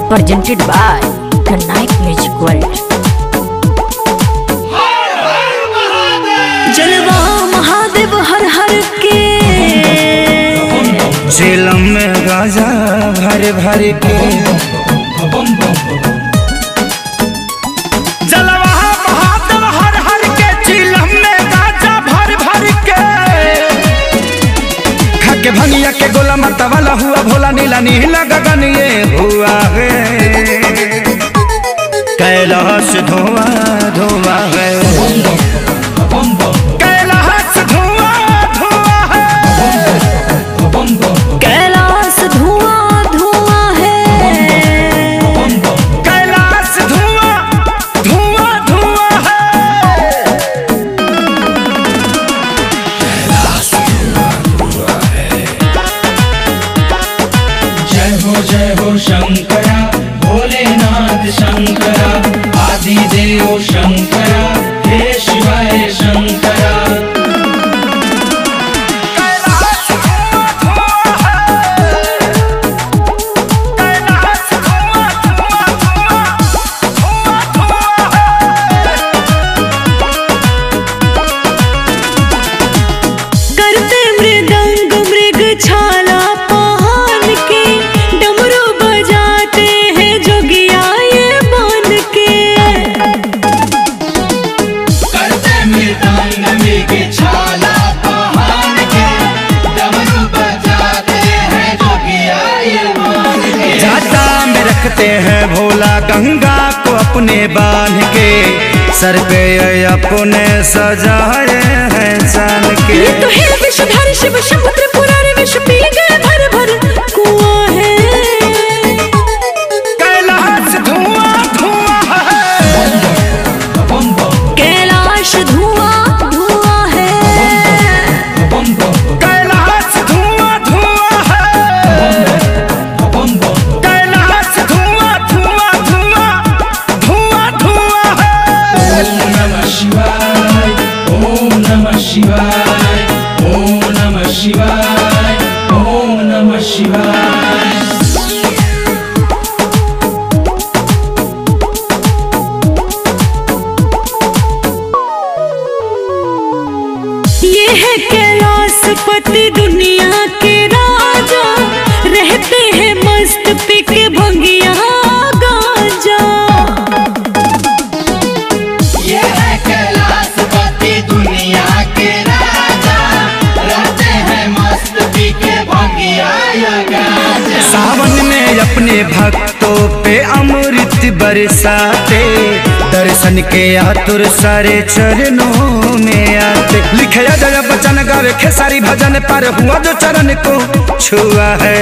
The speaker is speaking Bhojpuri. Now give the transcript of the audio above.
Presented by the Night Music World. जलवा महादेव हर हर के झेलम में गाजा भर भर के जलवा महादेव हर हर के झेलम में गाजा भर भर के खाके भंगिया के गोला मरता वाला हुआ भोला नीला नीला गगन ये हुआ है कैलाश धुआं धुआं है कैलाश धुआं धुआं है कैलाश धुआं धुआं है कैलाश धुआं धुआं धुआं है कैलाश धुआं है। जय हो शंकरा भोलेनाथ शंकरा आदिदेव शंकरा हे शिवाय शंकरा। कैलाश धुआं धुआं है कैलाश धुआं धुआं धुआं धुआं धुआं है। करते मृदंग मृग छाला पहन के डमरू बजाते हैं जोगिया ये बन के। करते मृदंग मृग छाला पहन के डमरू बजाते हैं जोगिया ये बन के। जाता में रखते हैं भोला गंगा को अपने बांध के सर पे अपने सजाए हैं चांद के। ये तो है विषधर शिव शंभु त्रिपुरारी विष पी गए भर भर कुआं है। कैलाश धुआं धुआं है कैलाश धुआं धुआं है कैलाश धुआं धुआं है कैलाश धुआं धुआं धुआं धुआं धुआं है। ओम नमः शिवाय ओम नमः शिवाय ओम नमः शिवाय ओम नमः शिवाय। ये है कैलाशपति दुनिया के राजा रहते हैं मस्त पी के भंगिया गांजा। ये है कैलाशपति दुनिया के राजा रहते हैं मस्त पी के भंगिया गांजा। सावन में अपने भक्तों पे अमृत बरसाते दर्शन के आतुर सारे चरणों में आते। लिखे जय बचन गावे खेसारी भजन पर हुआ जो चरण को छुआ है।